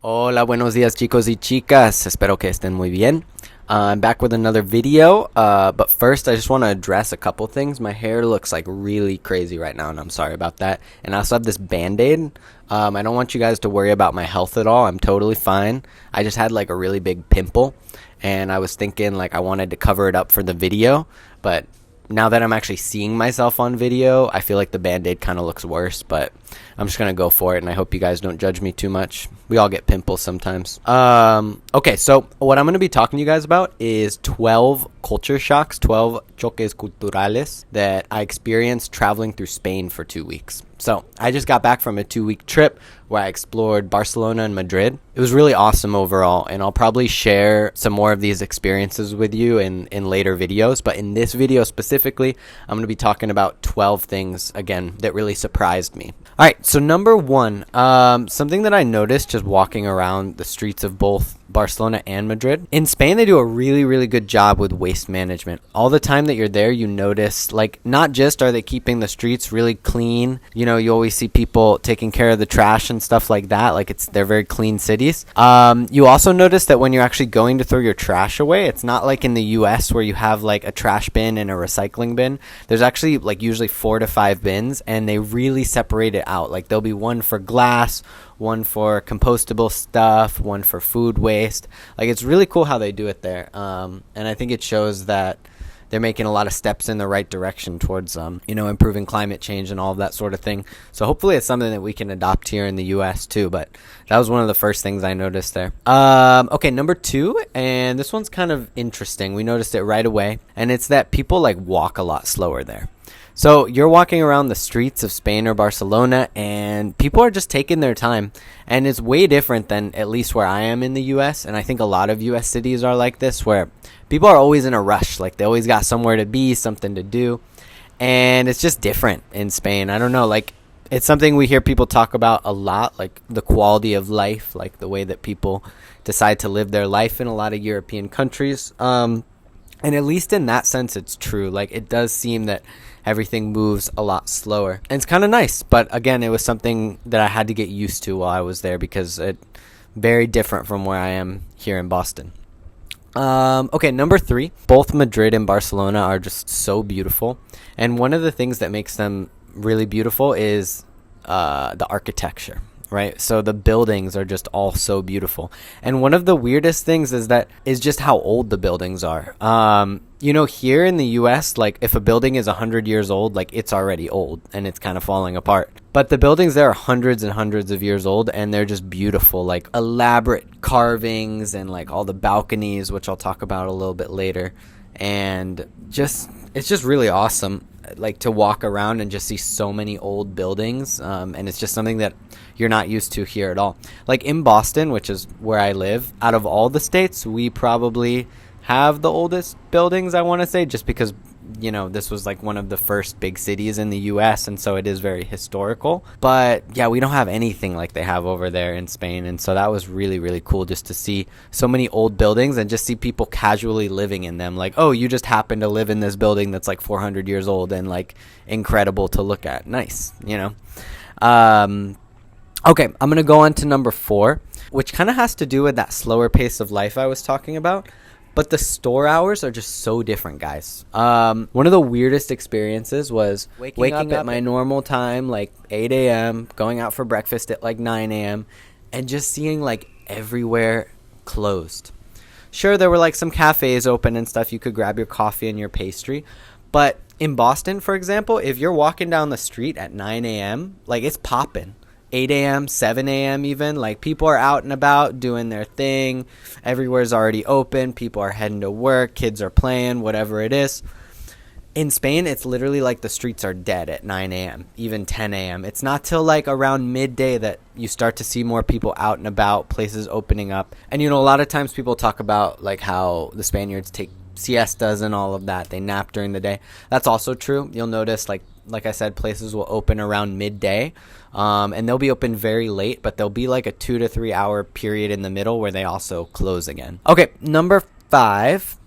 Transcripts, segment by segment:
Hola, buenos días chicos y chicas. Espero que estén muy bien. I'm back with another video, but first I just want to address a couple things. My hair looks like really crazy right now, and I'm sorry about that. And I also have this band-aid. I don't want you guys to worry about my health at all. I'm totally fine. I just had like a really big pimple, and I was thinking like I wanted to cover it up for the video, but now that I'm actually seeing myself on video, I feel like the band-aid kind of looks worse, but I'm just going to go for it, and I hope you guys don't judge me too much. We all get pimples sometimes. Okay, so what I'm going to be talking to you guys about is 12 culture shocks, 12 choques culturales that I experienced traveling through Spain for 2 weeks. So I just got back from a 2-week trip where I explored Barcelona and Madrid. It was really awesome overall, and I'll probably share some more of these experiences with you in later videos. But in this video specifically, I'm going to be talking about 12 things, again, that really surprised me. All right, so number one, something that I noticed just walking around the streets of both Barcelona and Madrid. In Spain, they do a really, really good job with waste management. All the time that you're there, you notice, like, not just are they keeping the streets really clean, you know, you always see people taking care of the trash and stuff like that, like they're very clean cities. You also notice that when you're actually going to throw your trash away, it's not like in the US where you have like a trash bin and a recycling bin. There's actually like usually 4 to 5 bins, and they really separate it out. Like there'll be one for glass, one for compostable stuff, one for food waste. Like it's really cool how they do it there, and I think it shows that they're making a lot of steps in the right direction towards improving climate change and all of that sort of thing. So hopefully it's something that we can adopt here in the US too, but that was one of the first things I noticed there. Okay, number 2, and this one's kind of interesting. We noticed it right away, and it's that people like walk a lot slower there. So you're walking around the streets of Spain or Barcelona, and people are just taking their time. And it's way different than at least where I am in the US. And I think a lot of US cities are like this, where people are always in a rush. Like they always got somewhere to be, something to do. And it's just different in Spain. I don't know, like it's something we hear people talk about a lot, like the quality of life, like the way that people decide to live their life in a lot of European countries. And at least in that sense, it's true. Like it does seem that everything moves a lot slower, and it's kind of nice. But again, it was something that I had to get used to while I was there, because it's very different from where I am here in Boston. Okay, number 3, both Madrid and Barcelona are just so beautiful, and one of the things that makes them really beautiful is the architecture. Right, so the buildings are just all so beautiful, and one of the weirdest things is just how old the buildings are. Here in the US, like if a building is 100 years old, like it's already old and it's kind of falling apart. But the buildings there are hundreds and hundreds of years old, and they're just beautiful, like elaborate carvings and like all the balconies, which I'll talk about a little bit later. And it's just really awesome, like to walk around and just see so many old buildings, and it's just something that you're not used to here at all. Like in Boston, which is where I live, out of all the states, we probably have the oldest buildings, I want to say, just because this was like one of the first big cities in the US, and so it is very historical. But yeah, we don't have anything like they have over there in Spain, and so that was really, really cool just to see so many old buildings and just see people casually living in them. Like, oh, you just happen to live in this building that's like 400 years old and like incredible to look at. Nice, Okay, I'm going to go on to number 4, which kind of has to do with that slower pace of life I was talking about. But the store hours are just so different, guys. One of the weirdest experiences was waking up at my normal time, like 8 a.m., going out for breakfast at like 9 a.m., and just seeing like everywhere closed. Sure, there were like some cafes open and stuff. You could grab your coffee and your pastry. But in Boston, for example, if you're walking down the street at 9 a.m., like it's popping. 8 a.m., 7 a.m. even, like people are out and about doing their thing. Everywhere's already open. People are heading to work. Kids are playing, whatever it is. In Spain, it's literally like the streets are dead at 9 a.m., even 10 a.m. It's not till like around midday that you start to see more people out and about, places opening up. And, a lot of times people talk about like how the Spaniards take siestas and all of that. They nap during the day. That's also true. You'll notice, like I said, places will open around midday, and they'll be open very late, but there'll be like a 2 to 3 hour period in the middle where they also close again. Okay, number 5.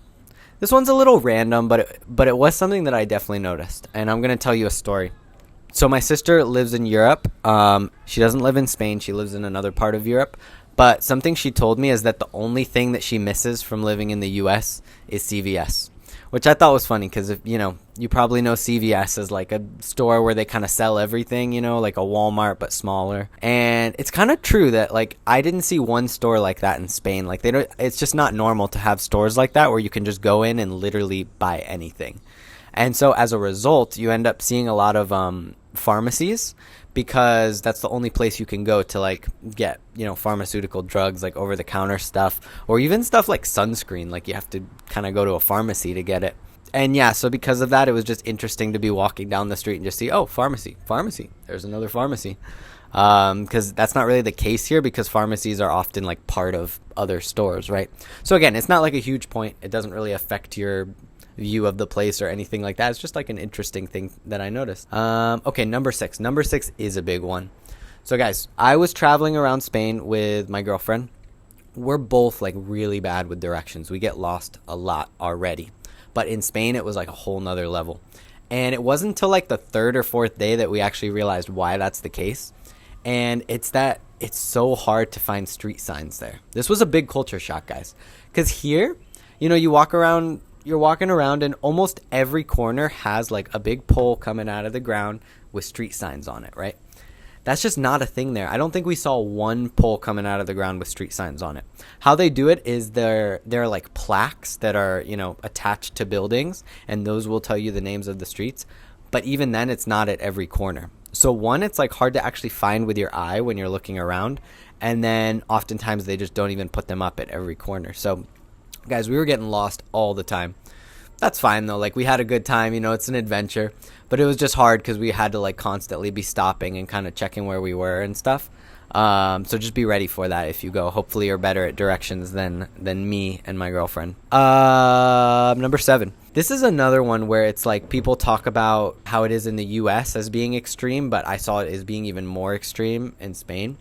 This one's a little random, but it was something that I definitely noticed, and I'm going to tell you a story. So my sister lives in Europe. She doesn't live in Spain. She lives in another part of Europe. But something she told me is that the only thing that she misses from living in the US is CVS, which I thought was funny because, you probably know CVS as like a store where they kind of sell everything, like a Walmart but smaller. And it's kind of true that like I didn't see one store like that in Spain. Like it's just not normal to have stores like that where you can just go in and literally buy anything. And so as a result, you end up seeing a lot of pharmacies, because that's the only place you can go to like get, pharmaceutical drugs, like over the counter stuff, or even stuff like sunscreen. Like you have to kind of go to a pharmacy to get it. And yeah, so because of that, it was just interesting to be walking down the street and just see, oh, pharmacy, there's another pharmacy. Because that's not really the case here, because pharmacies are often like part of other stores, right? So again, it's not like a huge point. It doesn't really affect your view of the place or anything like that. It's just like an interesting thing that I noticed. Okay, number six is a big one. So guys, I was traveling around Spain with my girlfriend. We're both like really bad with directions. We get lost a lot already, but in Spain it was like a whole nother level. And it wasn't until like the third or fourth day that we actually realized why that's the case. And it's that it's so hard to find street signs there. This was a big culture shock, guys, because here, you're walking around and almost every corner has like a big pole coming out of the ground with street signs on it, right? That's just not a thing there. I don't think we saw one pole coming out of the ground with street signs on it. How they do it is they're like plaques that are, attached to buildings, and those will tell you the names of the streets. But even then, it's not at every corner. So one, it's like hard to actually find with your eye when you're looking around. And then oftentimes they just don't even put them up at every corner. So guys, we were getting lost all the time. That's fine though. Like we had a good time, it's an adventure, but it was just hard because we had to like constantly be stopping and kind of checking where we were and stuff. So just be ready for that if you go. Hopefully you're better at directions than me and my girlfriend. Number 7. This is another one where it's like people talk about how it is in the US as being extreme, but I saw it as being even more extreme in Spain.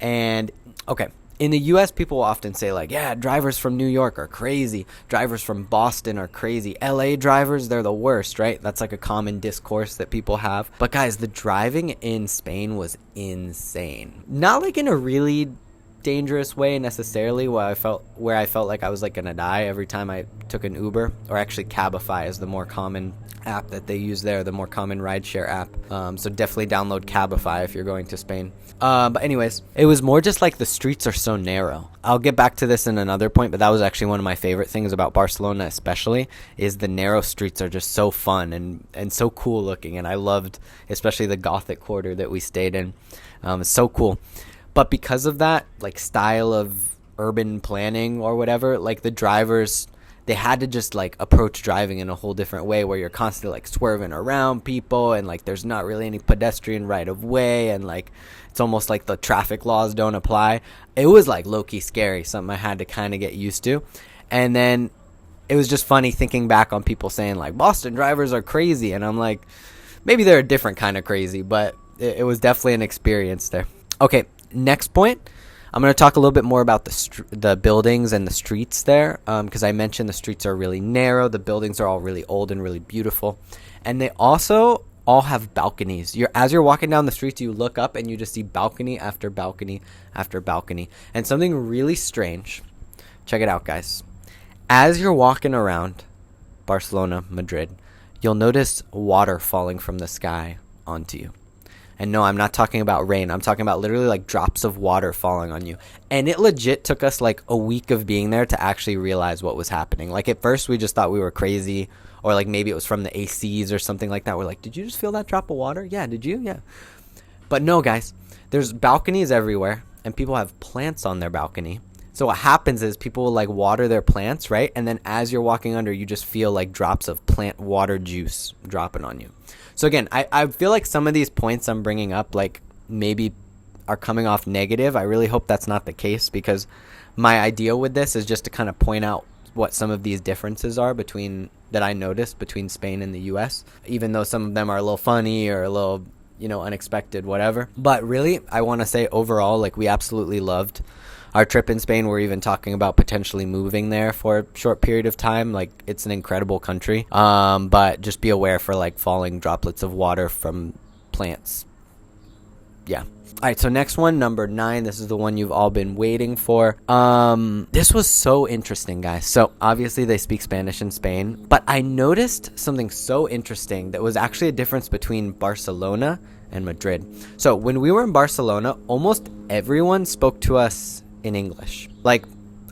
And okay, in the US, people will often say like, yeah, drivers from New York are crazy. Drivers from Boston are crazy. LA drivers, they're the worst, right? That's like a common discourse that people have. But guys, the driving in Spain was insane. Not like in a really dangerous way necessarily, where I felt like I was like gonna die every time I took an Uber, or actually Cabify is the more common app that they use there, the more common rideshare app. So definitely download Cabify if you're going to Spain. But anyways, it was more just like the streets are so narrow. I'll get back to this in another point, but that was actually one of my favorite things about Barcelona especially, is the narrow streets are just so fun and so cool looking. And I loved especially the Gothic quarter that we stayed in. It's so cool. But because of that, like, style of urban planning or whatever, like, the drivers, they had to just like approach driving in a whole different way, where you're constantly like swerving around people, and like there's not really any pedestrian right of way, and like it's almost like the traffic laws don't apply. It was like low-key scary, something I had to kind of get used to. And then it was just funny thinking back on people saying like Boston drivers are crazy, and I'm like, maybe they're a different kind of crazy, but it was definitely an experience there. Okay, next point. I'm going to talk a little bit more about the buildings and the streets there, because I mentioned the streets are really narrow. The buildings are all really old and really beautiful. And they also all have balconies. As you're walking down the streets, you look up and you just see balcony after balcony after balcony. And something really strange. Check it out, guys. As you're walking around Barcelona, Madrid, you'll notice water falling from the sky onto you. And no, I'm not talking about rain. I'm talking about literally like drops of water falling on you. And it legit took us like a week of being there to actually realize what was happening. Like at first we just thought we were crazy, or like maybe it was from the ACs or something like that. We're like, did you just feel that drop of water? Yeah, did you? Yeah. But no, guys, there's balconies everywhere, and people have plants on their balcony. So what happens is people will like water their plants, right? And then as you're walking under, you just feel like drops of plant water juice dropping on you. So again, I feel like some of these points I'm bringing up like maybe are coming off negative. I really hope that's not the case, because my idea with this is just to kind of point out what some of these differences are that I noticed between Spain and the US, even though some of them are a little funny or a little, unexpected, whatever. But really, I want to say overall, like, we absolutely loved our trip in Spain. We're even talking about potentially moving there for a short period of time. Like, it's an incredible country. But just be aware for like falling droplets of water from plants. yeah. All right, so next one, number 9. This is the one you've all been waiting for. This was so interesting, guys. So obviously they speak Spanish in Spain, but I noticed something so interesting that was actually a difference between Barcelona and Madrid. So when we were in Barcelona, almost everyone spoke to us in English. Like,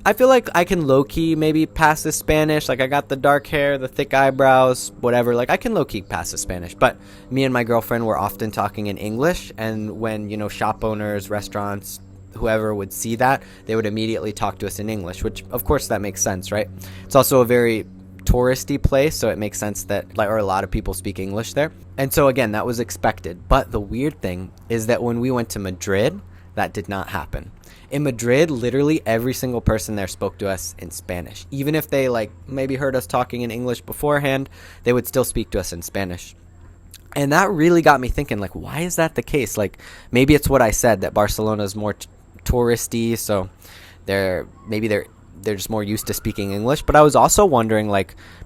I feel like I can low-key maybe pass the Spanish. Like, I got the dark hair, the thick eyebrows, whatever. Like, I can low-key pass the Spanish. But me and my girlfriend were often talking in English. And when, shop owners, restaurants, whoever would see that, they would immediately talk to us in English, which, of course, that makes sense, right? It's also a very touristy place, so it makes sense that, or a lot of people speak English there. And so, again, that was expected. But the weird thing is that when we went to Madrid, that did not happen. In Madrid, literally every single person there spoke to us in Spanish. Even if they maybe heard us talking in English beforehand, they would still speak to us in Spanish. And that really got me thinking, why is that the case? Maybe it's what I said, that Barcelona is more touristy, so they're just more used to speaking English. But I was also wondering,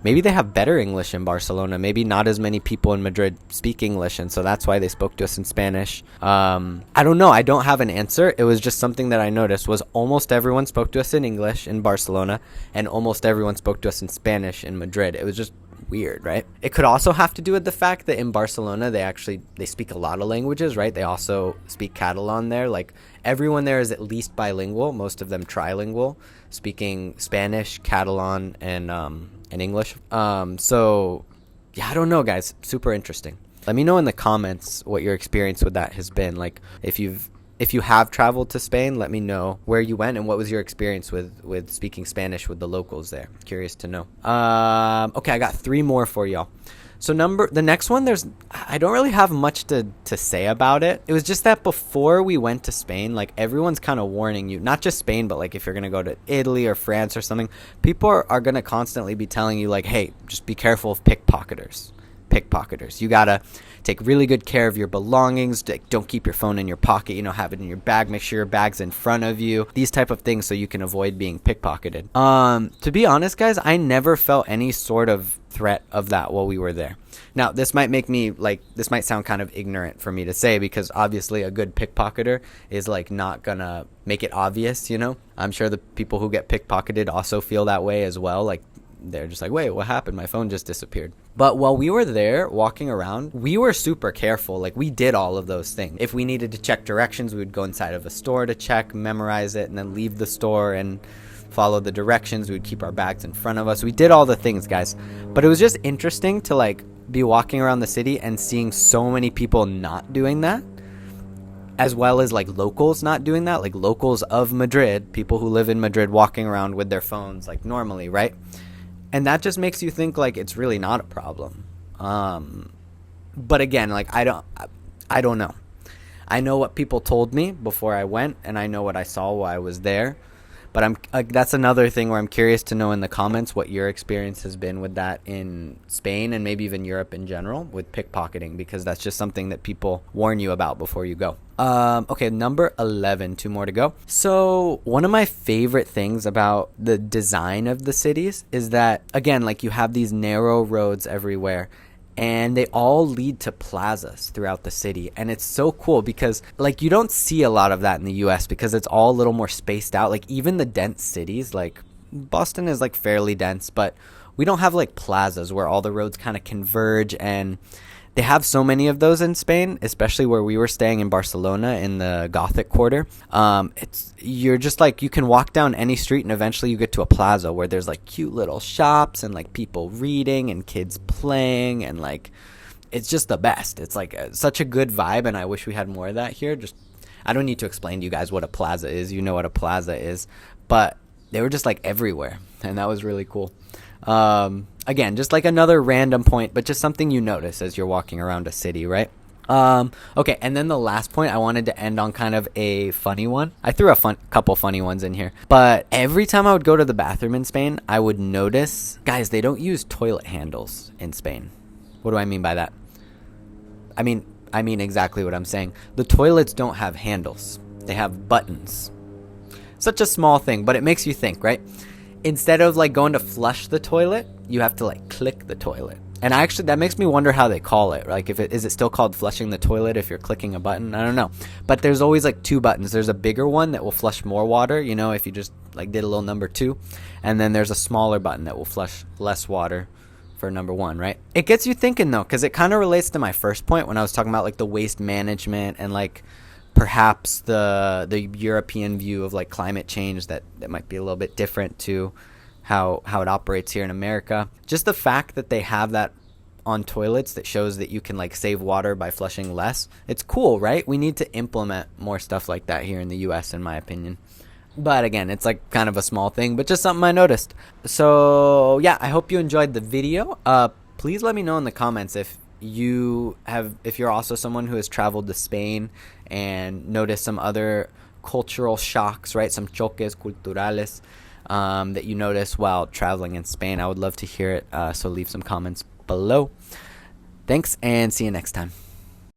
maybe they have better English in Barcelona. Maybe not as many people in Madrid speak English, and so that's why they spoke to us in Spanish. I don't know. I don't have an answer. It was just something that I noticed was almost everyone spoke to us in English in Barcelona, and almost everyone spoke to us in Spanish in Madrid. It was just weird, right? It could also have to do with the fact that in Barcelona they speak a lot of languages, right? They also speak Catalan there. Everyone there is at least bilingual, most of them trilingual, speaking Spanish, Catalan, and English. So yeah, I don't know, guys. Super interesting. Let me know in the comments what your experience with that has been. If you have traveled to Spain, let me know where you went and what was your experience with speaking Spanish with the locals there. Curious to know. Okay, I got 3 more for y'all. So the next one, I don't really have much to say about it. It was just that before we went to Spain, everyone's kind of warning you, not just Spain, but if you're going to go to Italy or France or something, people are going to constantly be telling you hey, just be careful of pickpocketers. You gotta take really good care of your belongings. Don't keep your phone in your pocket, have it in your bag. Make sure your bag's in front of you. These type of things so you can avoid being pickpocketed. To be honest, guys, I never felt any sort of threat of that while we were there. Now, this might this might sound kind of ignorant for me to say, because obviously a good pickpocketer is not gonna make it obvious, I'm sure the people who get pickpocketed also feel that way as well. They're just wait, what happened? My phone just disappeared. But while we were there walking around, we were super careful. We did all of those things. If we needed to check directions, we would go inside of a store to check, memorize it, and then leave the store and follow the directions. We would keep our bags in front of us. We did all the things, guys. But it was just interesting to be walking around the city and seeing so many people not doing that, as well as locals not doing that, locals of Madrid, people who live in Madrid walking around with their phones normally, right? And that just makes you think it's really not a problem. But again, I don't know. I know what people told me before I went, and I know what I saw while I was there. But that's another thing where I'm curious to know in the comments what your experience has been with that in Spain and maybe even Europe in general with pickpocketing, because that's just something that people warn you about before you go. Okay, number 11, 2 more to go. So one of my favorite things about the design of the cities is that, again, you have these narrow roads everywhere, and they all lead to plazas throughout the city. And it's so cool because you don't see a lot of that in the US because it's all a little more spaced out. Even the dense cities, Boston is fairly dense, but we don't have plazas where all the roads kind of converge. And they have so many of those in Spain, especially where we were staying in Barcelona in the Gothic quarter. You're just you can walk down any street and eventually you get to a plaza where there's cute little shops and people reading and kids playing, and it's just the best. It's such a good vibe, and I wish we had more of that here. I don't need to explain to you guys what a plaza is. You know what a plaza is, but they were just everywhere, and that was really cool. Again, just another random point, but just something you notice as you're walking around a city, right? Okay, and then the last point, I wanted to end on kind of a funny one. I threw a couple funny ones in here, but every time I would go to the bathroom in Spain, I would notice, guys, they don't use toilet handles in Spain. What do I mean by that? I mean exactly what I'm saying. The toilets don't have handles. They have buttons. Such a small thing, but it makes you think, right? Instead of going to flush the toilet, you have to click the toilet. And actually, that makes me wonder how they call it. Like, is it still called flushing the toilet if you're clicking a button? I don't know. But there's always like two buttons. There's a bigger one that will flush more water, you know, if you just like did a little number 2. And then there's a smaller button that will flush less water for number 1, right? It gets you thinking though, because it kind of relates to my first point when I was talking about like the waste management and like perhaps the European view of like climate change that might be a little bit different to how it operates here in America. Just the fact that they have that on toilets that shows that you can like save water by flushing less. It's cool, right? We need to implement more stuff like that here in the US, in my opinion. But again, it's like kind of a small thing, but just something I noticed. So yeah, I hope you enjoyed the video. Please let me know in the comments if you're also someone who has traveled to Spain and noticed some other cultural shocks, right? Some choques culturales that you notice while traveling in Spain. I would love to hear it. So leave some comments below. Thanks, and see you next time.